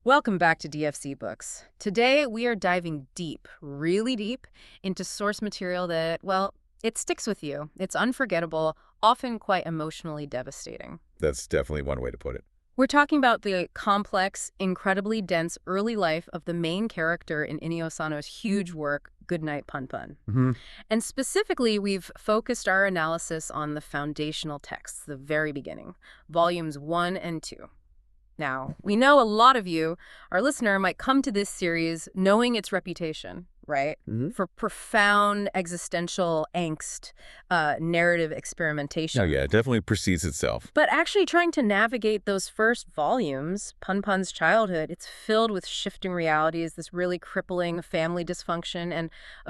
Welcome back to DFC Books. Today we are diving deep, really deep, into source material that, well, it sticks with you. It's unforgettable, often quite emotionally devastating. That's definitely one way to put it. We're talking about the complex, incredibly dense early life of the main character in Inio Asano's huge work, Goodnight Punpun. Hmm. And specifically, we've focused our analysis on the foundational texts, the very beginning, volumes 1 and 2. Now, we know a lot of you, our listener, might come to this series knowing its reputation, right? Hmm. For profound existential angst, narrative experimentation. Oh, yeah, it definitely precedes itself. But actually trying to navigate those first volumes, Punpun's childhood, it's filled with shifting realities, this really crippling family dysfunction, and,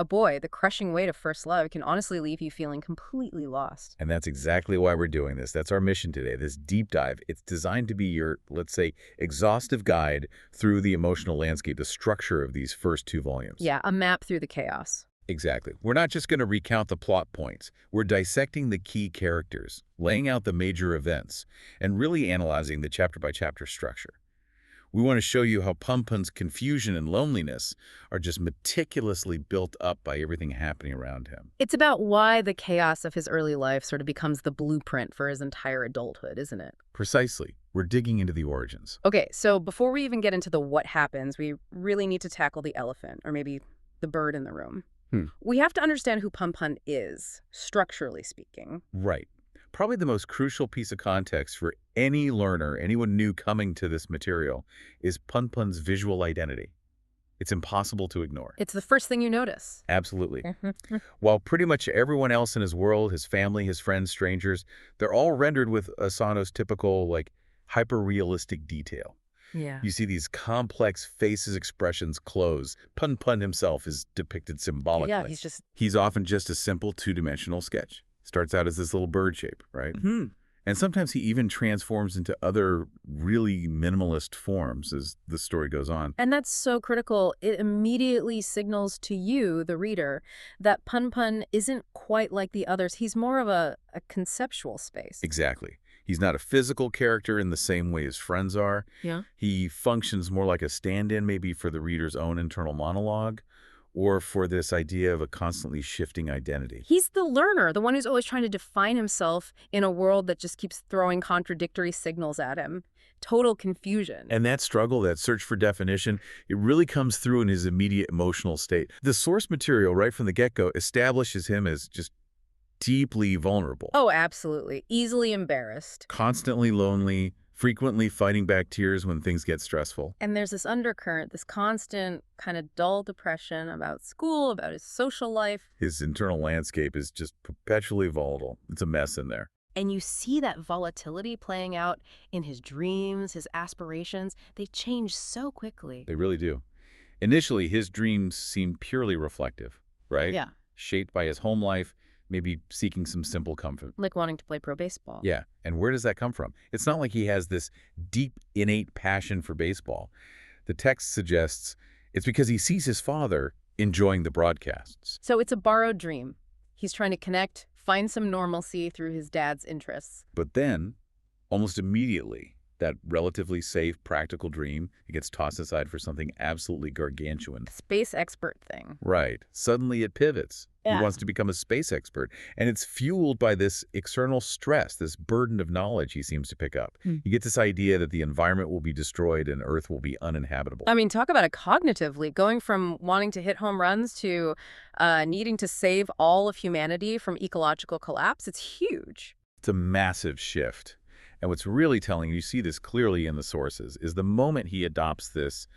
boy, the crushing weight of first love can honestly leave you feeling completely lost. And that's exactly why we're doing this. That's our mission today, this deep dive. It's designed to be your, let's say, exhaustive guide through the emotional landscape, the structure of these first two volumes. Yeah, a map through the chaos. Exactly. We're not just going to recount the plot points. We're dissecting the key characters, laying out the major events, and really analyzing the chapter-by-chapter structure. We want to show you how Punpun's confusion and loneliness are just meticulously built up by everything happening around him. It's about why the chaos of his early life sort of becomes the blueprint for his entire adulthood, isn't it? Precisely. We're digging into the origins. Okay, so before we even get into the what happens, we really need to tackle the elephant, or maybe the bird in the room. We have to understand who Punpun is, structurally speaking. Right. Probably the most crucial piece of context for any learner, anyone new coming to this material, is Punpun's visual identity. It's impossible to ignore. It's the first thing you notice. Absolutely. While pretty much everyone else in his world, his family, his friends, strangers, they're all rendered with Asano's typical, hyper-realistic detail. Yeah. You see these complex faces, expressions, clothes. Punpun himself is depicted symbolically. Yeah, He's often just a simple two-dimensional sketch. Starts out as this little bird shape, right? And sometimes he even transforms into other really minimalist forms as the story goes on. And that's so critical. It immediately signals to you, the reader, that Punpun isn't quite like the others. He's more of a conceptual space. Exactly. He's not a physical character in the same way his friends are. Yeah. He functions more like a stand-in maybe for the reader's own internal monologue or for this idea of a constantly shifting identity. He's the learner, the one who's always trying to define himself in a world that just keeps throwing contradictory signals at him. Total confusion. And that struggle, that search for definition, it really comes through in his immediate emotional state. The source material right from the get-go establishes him as just deeply vulnerable. Oh, absolutely. Easily embarrassed. Constantly lonely, frequently fighting back tears when things get stressful. And there's this undercurrent, this constant kind of dull depression about school, about his social life. His internal landscape is just perpetually volatile. It's a mess in there. And you see that volatility playing out in his dreams, his aspirations. They change so quickly. They really do. Initially, his dreams seem purely reflective, right? Yeah. Shaped by his home life, maybe seeking some simple comfort. Like wanting to play pro baseball. Yeah, and where does that come from? It's not like he has this deep, innate passion for baseball. The text suggests it's because he sees his father enjoying the broadcasts. So it's a borrowed dream. He's trying to connect, find some normalcy through his dad's interests. But then, almost immediately, that relatively safe, practical dream, it gets tossed aside for something absolutely gargantuan. Space expert thing. Right. Suddenly it pivots. Yeah. He wants to become a space expert. And it's fueled by this external stress, this burden of knowledge he seems to pick up. You get this idea that the environment will be destroyed and Earth will be uninhabitable. I mean, talk about it cognitively, going from wanting to hit home runs to needing to save all of humanity from ecological collapse. It's huge. It's a massive shift. And what's really telling, you see this clearly in the sources, is the moment he adopts this,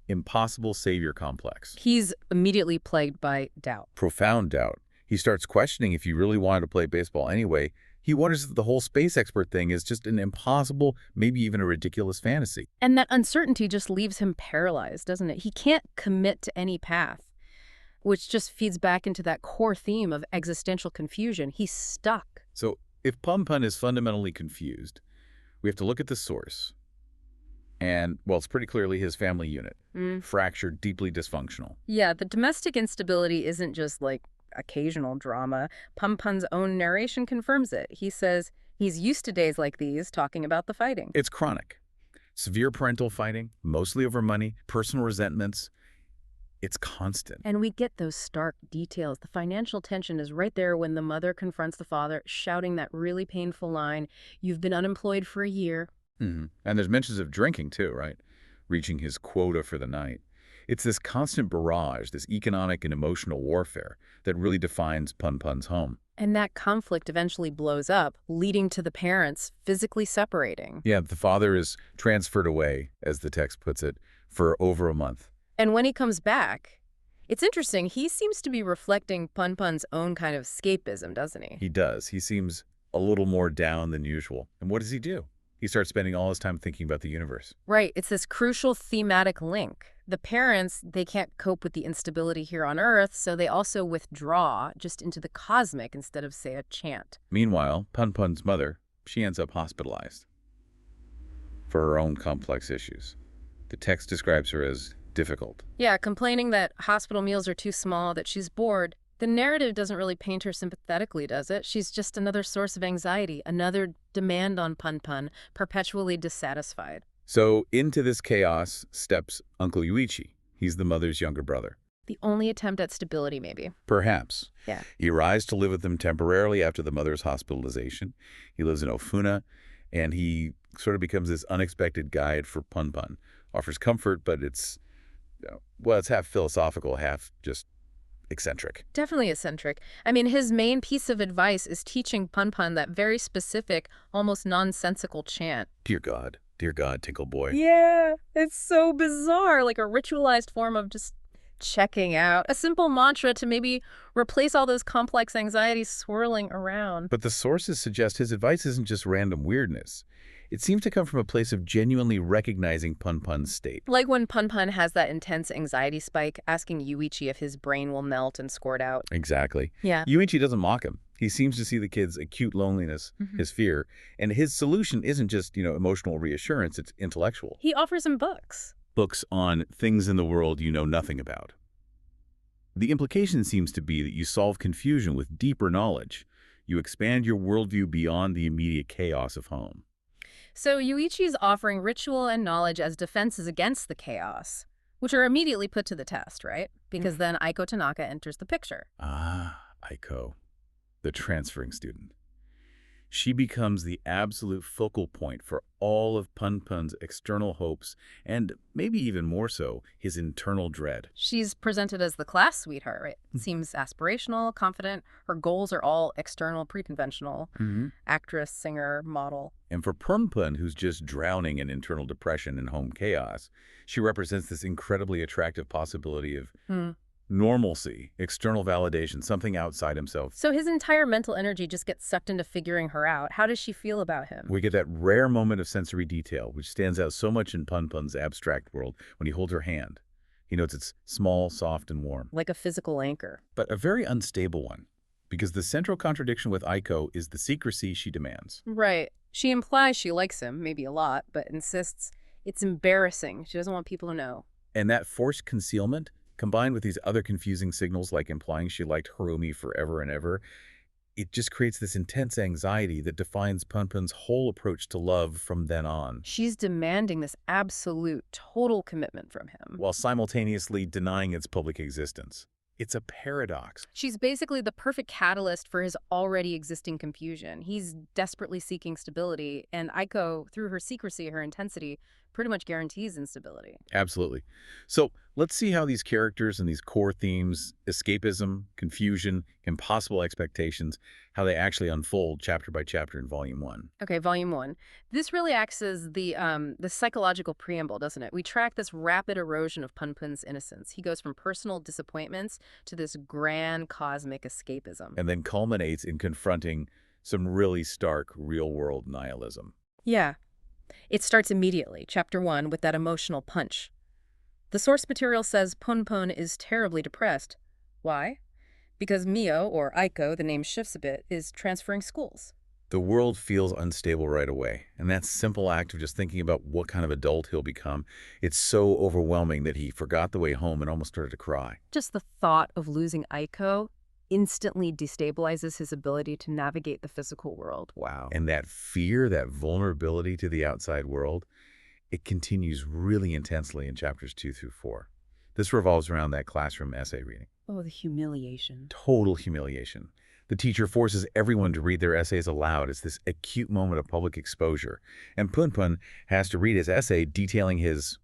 impossible savior complex. He's immediately plagued by doubt. Profound doubt. He starts questioning if he really wanted to play baseball anyway. He wonders if the whole space expert thing is just an impossible, maybe even a ridiculous fantasy. And that uncertainty just leaves him paralyzed, doesn't it? He can't commit to any path, which just feeds back into that core theme of existential confusion. He's stuck. So if Punpun is fundamentally confused, we have to look at the source. And, well, it's pretty clearly his family unit. Fractured, deeply dysfunctional. Yeah, the domestic instability isn't just occasional drama. Punpun's own narration confirms it. He says he's used to days like these talking about the fighting. It's chronic. Severe parental fighting, mostly over money, personal resentments. It's constant. And we get those stark details. The financial tension is right there when the mother confronts the father, shouting that really painful line, "You've been unemployed for a year." And there's mentions of drinking too, right? Reaching his quota for the night. It's this constant barrage, this economic and emotional warfare that really defines Punpun's home. And that conflict eventually blows up, leading to the parents physically separating. Yeah, the father is transferred away, as the text puts it, for over a month. And when he comes back, it's interesting, he seems to be reflecting Punpun's own kind of escapism, doesn't he? He does. He seems a little more down than usual. And what does he do? He starts spending all his time thinking about the universe. Right, it's this crucial thematic link. The parents, they can't cope with the instability here on Earth, so they also withdraw just into the cosmic instead of, say, a chant. Meanwhile, Punpun's mother, she ends up hospitalized for her own complex issues. The text describes her as difficult. Yeah, complaining that hospital meals are too small, that she's bored. The narrative doesn't really paint her sympathetically, does it? She's just another source of anxiety, another demand on Punpun, perpetually dissatisfied. So into this chaos steps Uncle Yuichi. He's the mother's younger brother. The only attempt at stability, maybe. Perhaps. Yeah. He arrives to live with them temporarily after the mother's hospitalization. He lives in Ofuna, and he sort of becomes this unexpected guide for Punpun. Offers comfort, but it's, well, it's half philosophical, half just eccentric. Definitely eccentric. I mean, his main piece of advice is teaching Punpun that very specific, almost nonsensical chant. Dear God, Tinkle Boy. Yeah, it's so bizarre, like a ritualized form of just checking out. A simple mantra to maybe replace all those complex anxieties swirling around. But the sources suggest his advice isn't just random weirdness. It seems to come from a place of genuinely recognizing Punpun's state. Like when Punpun has that intense anxiety spike, asking Yuichi if his brain will melt and squirt out. Exactly. Yeah. Yuichi doesn't mock him. He seems to see the kid's acute loneliness, his fear, and his solution isn't just, emotional reassurance, it's intellectual. He offers him books. Books on things in the world you know nothing about. The implication seems to be that you solve confusion with deeper knowledge. You expand your worldview beyond the immediate chaos of home. So Yuichi's offering ritual and knowledge as defenses against the chaos, which are immediately put to the test, right? Because then Aiko Tanaka enters the picture. Ah, Aiko, the transferring student. She becomes the absolute focal point for all of Punpun's external hopes and maybe even more so, his internal dread. She's presented as the class sweetheart, right? Seems aspirational, confident. Her goals are all external, pre-conventional. Actress, singer, model. And for Punpun, who's just drowning in internal depression and home chaos, she represents this incredibly attractive possibility of normalcy, external validation, something outside himself. So his entire mental energy just gets sucked into figuring her out. How does she feel about him? We get that rare moment of sensory detail, which stands out so much in Punpun's abstract world when he holds her hand. He notes it's small, soft, and warm. Like a physical anchor. But a very unstable one, because the central contradiction with Aiko is the secrecy she demands. Right. She implies she likes him, maybe a lot, but insists it's embarrassing. She doesn't want people to know. And that forced concealment, combined with these other confusing signals like implying she liked Harumi forever and ever, it just creates this intense anxiety that defines Punpun's whole approach to love from then on. She's demanding this absolute, total commitment from him. While simultaneously denying its public existence. It's a paradox. She's basically the perfect catalyst for his already existing confusion. He's desperately seeking stability, and Aiko, through her secrecy, her intensity, pretty much guarantees instability. Absolutely. So let's see how these characters and these core themes, escapism, confusion, impossible expectations, how they actually unfold chapter by chapter in Volume 1. Okay, Volume 1. This really acts as the psychological preamble, doesn't it? We track this rapid erosion of Punpun's innocence. He goes from personal disappointments to this grand cosmic escapism. And then culminates in confronting some really stark real-world nihilism. Yeah. It starts immediately, Chapter 1, with that emotional punch. The source material says Punpun is terribly depressed. Why? Because Mio, or Aiko, the name shifts a bit, is transferring schools. The world feels unstable right away, and that simple act of just thinking about what kind of adult he'll become, it's so overwhelming that he forgot the way home and almost started to cry. Just the thought of losing Aiko instantly destabilizes his ability to navigate the physical world. Wow. And that fear, that vulnerability to the outside world, It continues really intensely in chapters 2 through 4. This revolves around that classroom essay reading. Oh, the humiliation. Total humiliation. The teacher forces everyone to read their essays aloud. It's this acute moment of public exposure. And Punpun has to read his essay detailing his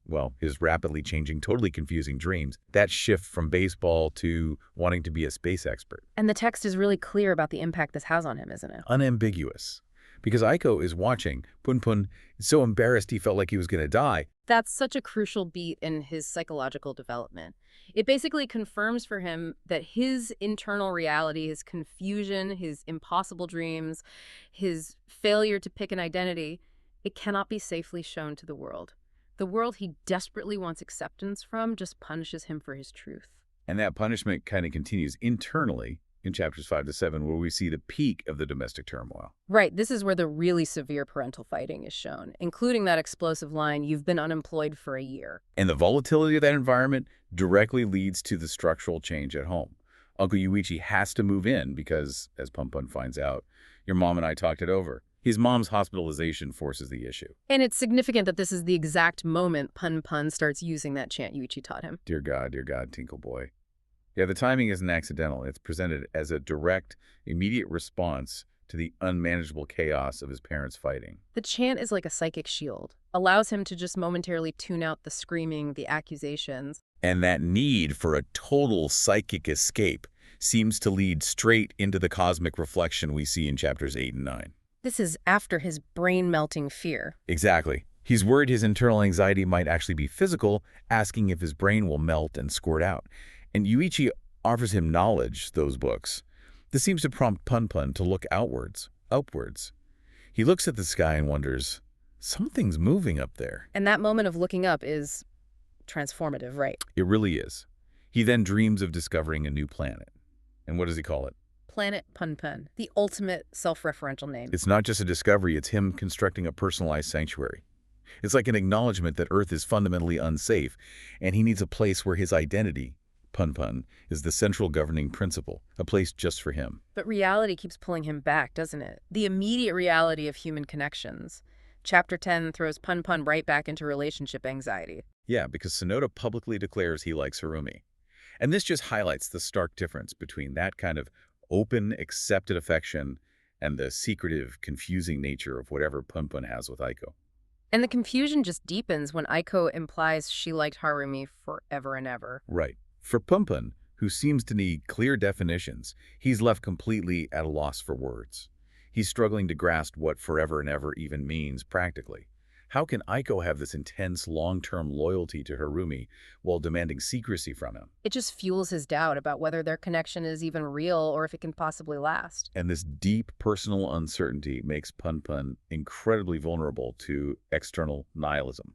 rapidly changing, totally confusing dreams. That shift from baseball to wanting to be a space expert. And the text is really clear about the impact this has on him, isn't it? Unambiguous. Because Aiko is watching, Punpun is so embarrassed he felt like he was going to die. That's such a crucial beat in his psychological development. It basically confirms for him that his internal reality, his confusion, his impossible dreams, his failure to pick an identity, it cannot be safely shown to the world. The world he desperately wants acceptance from just punishes him for his truth. And that punishment kind of continues internally in chapters 5 to 7, where we see the peak of the domestic turmoil. Right, this is where the really severe parental fighting is shown, including that explosive line, "You've been unemployed for a year." And the volatility of that environment directly leads to the structural change at home. Uncle Yuichi has to move in because, as Punpun finds out, your mom and I talked it over. His mom's hospitalization forces the issue. And it's significant that this is the exact moment Punpun starts using that chant Yuichi taught him. Dear God, Tinkle Boy. Yeah, the timing isn't accidental. It's presented as a direct, immediate response to the unmanageable chaos of his parents fighting. The chant is like a psychic shield, allows him to just momentarily tune out the screaming, the accusations. And that need for a total psychic escape seems to lead straight into the cosmic reflection we see in chapters 8 and 9. This is after his brain-melting fear. Exactly. He's worried his internal anxiety might actually be physical, asking if his brain will melt and squirt out. And Yuichi offers him knowledge, those books. This seems to prompt Punpun to look outwards, upwards. He looks at the sky and wonders, something's moving up there. And that moment of looking up is transformative, right? It really is. He then dreams of discovering a new planet. And what does he call it? Planet Punpun, the ultimate self-referential name. It's not just a discovery, it's him constructing a personalized sanctuary. It's like an acknowledgement that Earth is fundamentally unsafe, and he needs a place where his identity, Punpun, is the central governing principle, a place just for him. But reality keeps pulling him back, doesn't it? The immediate reality of human connections. Chapter 10 throws Punpun right back into relationship anxiety. Yeah, because Sonoda publicly declares he likes Harumi. And this just highlights the stark difference between that kind of open, accepted affection and the secretive, confusing nature of whatever Punpun has with Aiko. And the confusion just deepens when Aiko implies she liked Harumi forever and ever. Right. For Punpun, who seems to need clear definitions, he's left completely at a loss for words. He's struggling to grasp what forever and ever even means practically. How can Aiko have this intense, long-term loyalty to Harumi while demanding secrecy from him? It just fuels his doubt about whether their connection is even real or if it can possibly last. And this deep personal uncertainty makes Punpun incredibly vulnerable to external nihilism,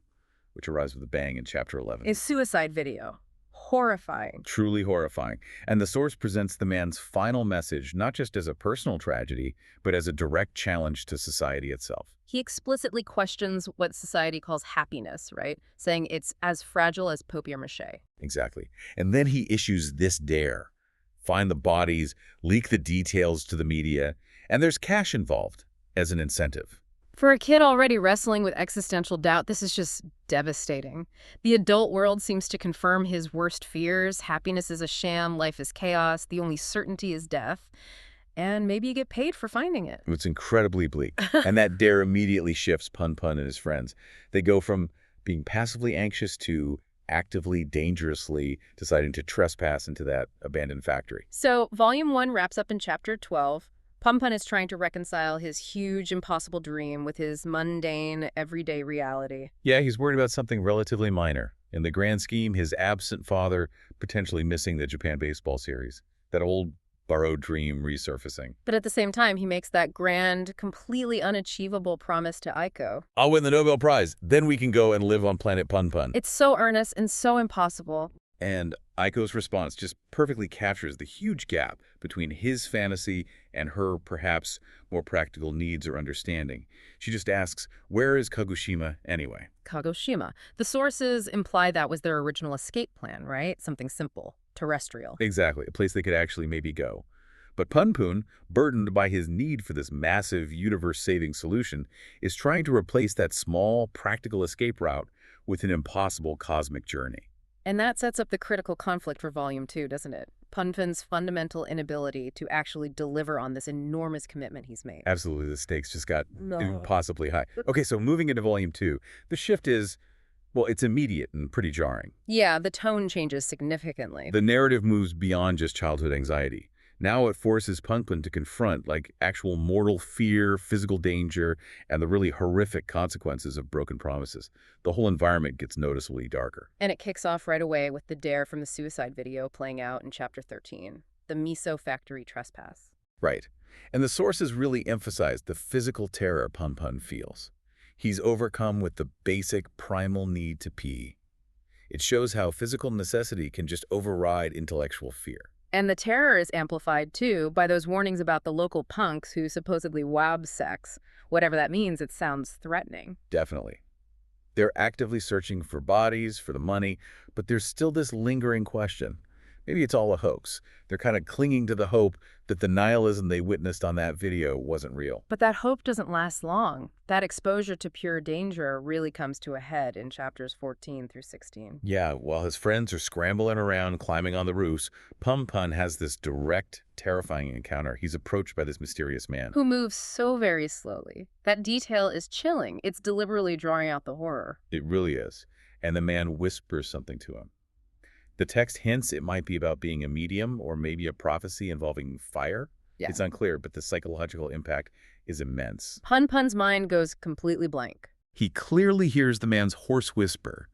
which arrives with a bang in chapter 11. A suicide video. Horrifying. Truly horrifying. And the source presents the man's final message not just as a personal tragedy, but as a direct challenge to society itself. He explicitly questions what society calls happiness, right? Saying it's as fragile as papier-mâché. Exactly. And then he issues this dare. Find the bodies, leak the details to the media, and there's cash involved as an incentive. For a kid already wrestling with existential doubt, this is just devastating. The adult world seems to confirm his worst fears. Happiness is a sham, life is chaos, the only certainty is death. And maybe you get paid for finding it. It's incredibly bleak. And that dare immediately shifts Punpun and his friends. They go from being passively anxious to actively, dangerously deciding to trespass into that abandoned factory. So, Volume 1 wraps up in Chapter 12. Punpun is trying to reconcile his huge, impossible dream with his mundane, everyday reality. Yeah, he's worried about something relatively minor. In the grand scheme, his absent father potentially missing the Japan baseball series. That old borrowed dream resurfacing. But at the same time, he makes that grand, completely unachievable promise to Aiko. I'll win the Nobel Prize. Then we can go and live on planet Punpun. It's so earnest and so impossible. And Aiko's response just perfectly captures the huge gap between his fantasy and her perhaps more practical needs or understanding. She just asks, where is Kagoshima anyway? Kagoshima. The sources imply that was their original escape plan, right? Something simple, terrestrial. Exactly, a place they could actually maybe go. But Punpun, burdened by his need for this massive universe-saving solution, is trying to replace that small, practical escape route with an impossible cosmic journey. And that sets up the critical conflict for Volume 2, doesn't it? Punpun's fundamental inability to actually deliver on this enormous commitment he's made. Absolutely, the stakes just got No. impossibly high. Okay, so moving into Volume 2, the shift is, well, it's immediate and pretty jarring. Yeah, the tone changes significantly. The narrative moves beyond just childhood anxiety. Now it forces Punpun to confront, like, actual mortal fear, physical danger, and the really horrific consequences of broken promises. The whole environment gets noticeably darker. And it kicks off right away with the dare from the suicide video playing out in Chapter 13, the miso factory trespass. Right. And the sources really emphasize the physical terror Punpun feels. He's overcome with the basic primal need to pee. It shows how physical necessity can just override intellectual fear. And the terror is amplified, too, by those warnings about the local punks who supposedly wab sex. Whatever that means, it sounds threatening. Definitely. They're actively searching for bodies, for the money, but there's still this lingering question. Maybe it's all a hoax. They're kind of clinging to the hope that the nihilism they witnessed on that video wasn't real. But that hope doesn't last long. That exposure to pure danger really comes to a head in Chapters 14 through 16. Yeah, while his friends are scrambling around, climbing on the roofs, Punpun has this direct, terrifying encounter. He's approached by this mysterious man. Who moves so very slowly. That detail is chilling. It's deliberately drawing out the horror. It really is. And the man whispers something to him. The text hints it might be about being a medium or maybe a prophecy involving fire. Yeah. It's unclear, but the psychological impact is immense. Punpun's mind goes completely blank. He clearly hears the man's hoarse whisper,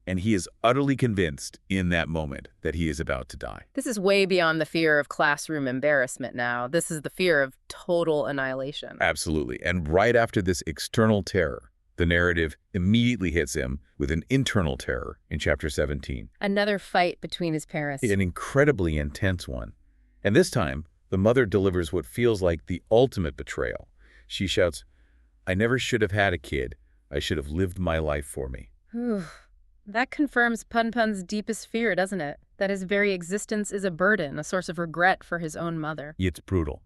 and he is utterly convinced in that moment that he is about to die. This is way beyond the fear of classroom embarrassment now. This is the fear of total annihilation. Absolutely. And right after this external terror, the narrative immediately hits him with an internal terror in Chapter 17. Another fight between his parents. An incredibly intense one. And this time, the mother delivers what feels like the ultimate betrayal. She shouts, "I never should have had a kid. I should have lived my life for me." That confirms Punpun's deepest fear, doesn't it? That his very existence is a burden, a source of regret for his own mother. It's brutal.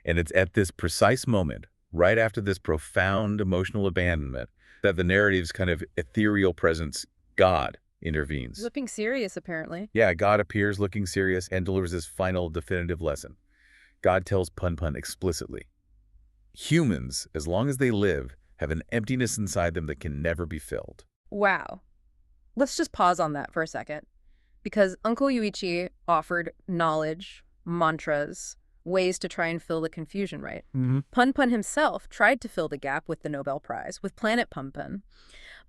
And it's at this precise moment, right after this profound emotional abandonment, that the narrative's kind of ethereal presence, God, intervenes. Looking serious, apparently. Yeah, God appears looking serious and delivers this final definitive lesson. God tells Punpun explicitly, humans, as long as they live, have an emptiness inside them that can never be filled. Wow. Let's just pause on that for a second. Because Uncle Yuichi offered knowledge, mantras, ways to try and fill the confusion, right? Punpun himself tried to fill the gap with the Nobel Prize, with Planet Punpun.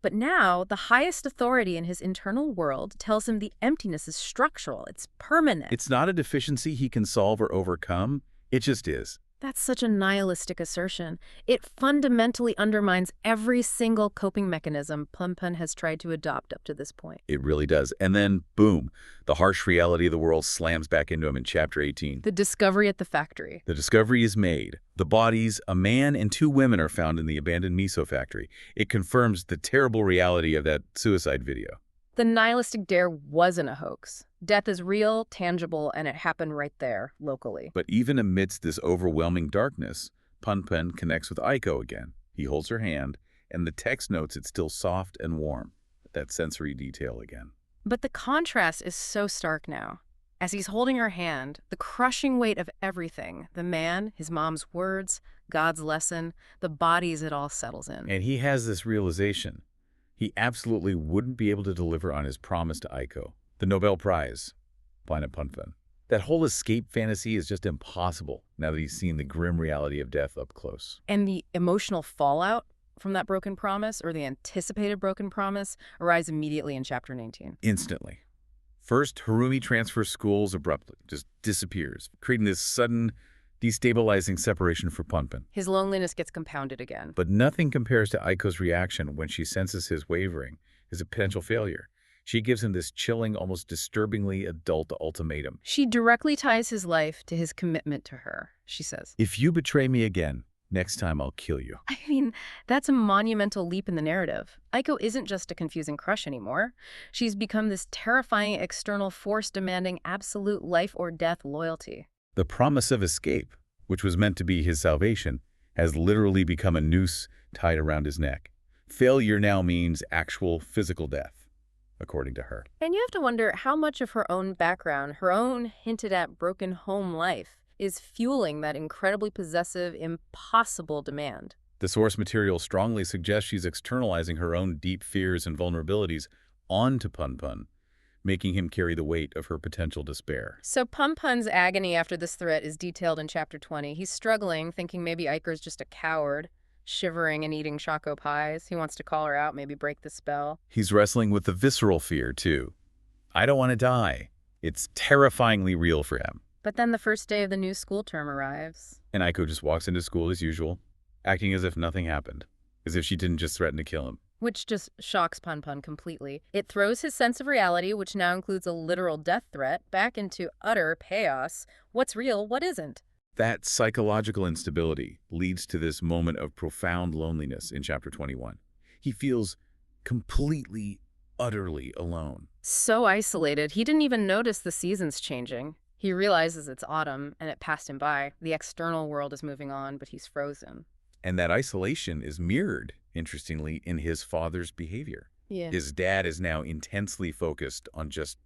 But now, the highest authority in his internal world tells him the emptiness is structural, it's permanent. It's not a deficiency he can solve or overcome. It just is. That's such a nihilistic assertion. It fundamentally undermines every single coping mechanism Punpun has tried to adopt up to this point. It really does. And then, boom, the harsh reality of the world slams back into him in Chapter 18. The discovery at the factory. The discovery is made. The bodies, a man and 2 women, are found in the abandoned miso factory. It confirms the terrible reality of that suicide video. The nihilistic dare wasn't a hoax. Death is real, tangible, and it happened right there, locally. But even amidst this overwhelming darkness, Punpun connects with Aiko again. He holds her hand, and the text notes it's still soft and warm. That sensory detail again. But the contrast is so stark now. As he's holding her hand, the crushing weight of everything, the man, his mom's words, God's lesson, the bodies, it all settles in. And he has this realization. He absolutely wouldn't be able to deliver on his promise to Aiko. The Nobel Prize, Planet Punpun. That whole escape fantasy is just impossible now that he's seen the grim reality of death up close. And the emotional fallout from that broken promise, or the anticipated broken promise, arrives immediately in Chapter 19. Instantly. First, Harumi transfers schools abruptly, just disappears, creating this sudden, destabilizing separation for Punpun. His loneliness gets compounded again. But nothing compares to Aiko's reaction when she senses his wavering, his potential failure. She gives him this chilling, almost disturbingly adult ultimatum. She directly ties his life to his commitment to her, she says. If you betray me again, next time I'll kill you. I mean, that's a monumental leap in the narrative. Aiko isn't just a confusing crush anymore. She's become this terrifying external force demanding absolute life or death loyalty. The promise of escape, which was meant to be his salvation, has literally become a noose tied around his neck. Failure now means actual physical death, according to her. And you have to wonder how much of her own background, her own hinted-at broken home life, is fueling that incredibly possessive, impossible demand. The source material strongly suggests she's externalizing her own deep fears and vulnerabilities onto Punpun, making him carry the weight of her potential despair. So Punpun's agony after this threat is detailed in Chapter 20. He's struggling, thinking maybe Iker's just a coward, shivering and eating choco pies. He wants to call her out, maybe break the spell. He's wrestling with the visceral fear, too. I don't want to die. It's terrifyingly real for him. But then the first day of the new school term arrives. And Aiko just walks into school as usual, acting as if nothing happened, as if she didn't just threaten to kill him. Which just shocks Punpun completely. It throws his sense of reality, which now includes a literal death threat, back into utter chaos. What's real, what isn't? That psychological instability leads to this moment of profound loneliness in Chapter 21. He feels completely, utterly alone. So isolated, he didn't even notice the seasons changing. He realizes it's autumn, and it passed him by. The external world is moving on, but he's frozen. And that isolation is mirrored, interestingly, in his father's behavior. Yeah. His dad is now intensely focused on just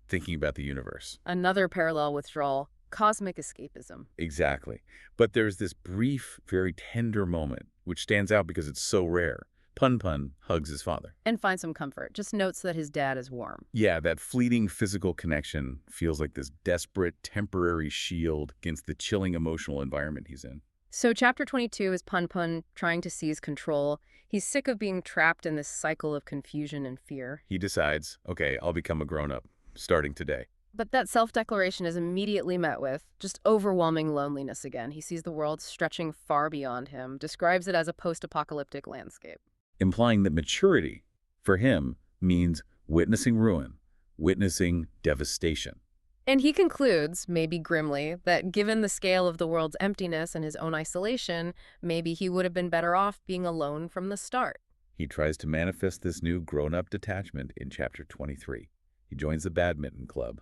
thinking about the universe. Another parallel withdrawal, cosmic escapism. Exactly. But there's this brief, very tender moment, which stands out because it's so rare. Punpun hugs his father. And finds some comfort, just notes that his dad is warm. Yeah, that fleeting physical connection feels like this desperate, temporary shield against the chilling emotional environment he's in. So Chapter 22 is Punpun trying to seize control. He's sick of being trapped in this cycle of confusion and fear. He decides, okay, I'll become a grown-up, starting today. But that self-declaration is immediately met with just overwhelming loneliness again. He sees the world stretching far beyond him, describes it as a post-apocalyptic landscape. Implying that maturity, for him, means witnessing ruin, witnessing devastation. And he concludes, maybe grimly, that given the scale of the world's emptiness and his own isolation, maybe he would have been better off being alone from the start. He tries to manifest this new grown-up detachment in Chapter 23. He joins the badminton club.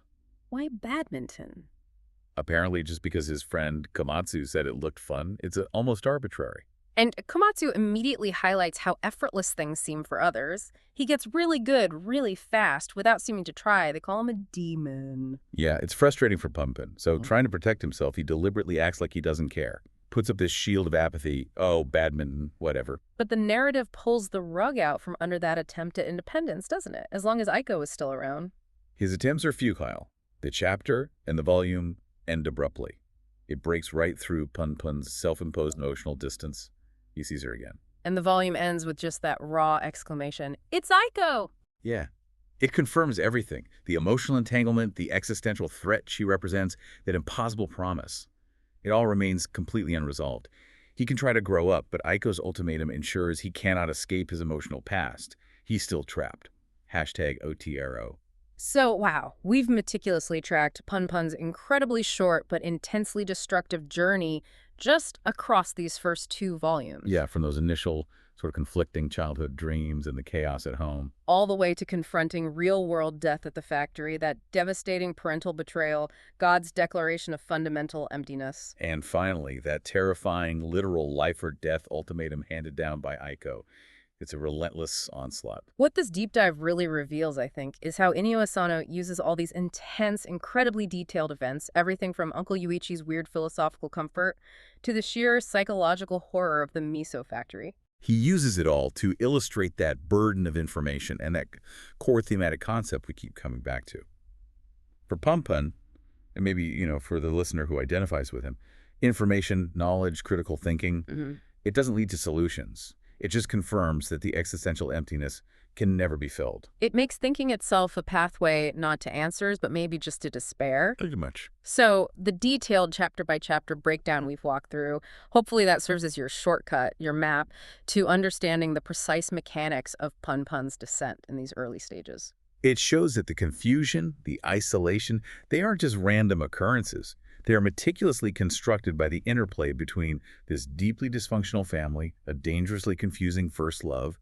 Why badminton? Apparently just because his friend Komatsu said it looked fun. It's almost arbitrary. And Komatsu immediately highlights how effortless things seem for others. He gets really good, really fast, without seeming to try. They call him a demon. Yeah, it's frustrating for Punpun. So trying to protect himself, he deliberately acts like he doesn't care. Puts up this shield of apathy. Oh, badminton, whatever. But the narrative pulls the rug out from under that attempt at independence, doesn't it? As long as Aiko is still around. His attempts are futile. The chapter and the volume end abruptly. It breaks right through Punpun's self-imposed emotional distance. He sees her again. And the volume ends with just that raw exclamation, "It's Aiko!" Yeah. It confirms everything. The emotional entanglement, the existential threat she represents, that impossible promise. It all remains completely unresolved. He can try to grow up, but Aiko's ultimatum ensures he cannot escape his emotional past. He's still trapped. #OTRO. So, wow, we've meticulously tracked Punpun's incredibly short but intensely destructive journey just across these first 2 volumes. Yeah, from those initial sort of conflicting childhood dreams and the chaos at home. All the way to confronting real-world death at the factory, that devastating parental betrayal, God's declaration of fundamental emptiness. And finally, that terrifying, literal life-or-death ultimatum handed down by Aiko. It's a relentless onslaught. What this deep dive really reveals, I think, is how Inio Asano uses all these intense, incredibly detailed events, everything from Uncle Yuichi's weird philosophical comfort to the sheer psychological horror of the miso factory. He uses it all to illustrate that burden of information and that core thematic concept we keep coming back to. For Punpun, and maybe, for the listener who identifies with him, information, knowledge, critical thinking, it doesn't lead to solutions. It just confirms that the existential emptiness can never be filled. It makes thinking itself a pathway not to answers, but maybe just to despair. Pretty much. So the detailed chapter-by-chapter breakdown we've walked through, hopefully that serves as your shortcut, your map, to understanding the precise mechanics of Punpun's descent in these early stages. It shows that the confusion, the isolation, they aren't just random occurrences. They are meticulously constructed by the interplay between this deeply dysfunctional family, a dangerously confusing first love,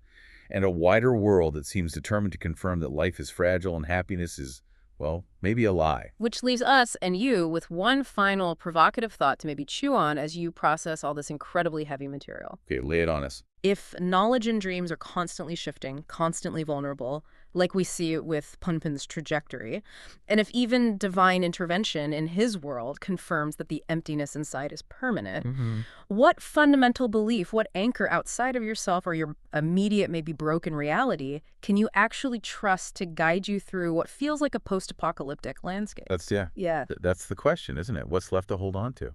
and a wider world that seems determined to confirm that life is fragile and happiness is, well, maybe a lie. Which leaves us and you with one final provocative thought to maybe chew on as you process all this incredibly heavy material. Okay, lay it on us. If knowledge and dreams are constantly shifting, constantly vulnerable, like we see it with Punpun's trajectory, and if even divine intervention in his world confirms that the emptiness inside is permanent, what fundamental belief, what anchor outside of yourself or your immediate, maybe broken reality, can you actually trust to guide you through what feels like a post-apocalyptic landscape? That's, yeah, Yeah. that's the question, isn't it? What's left to hold on to?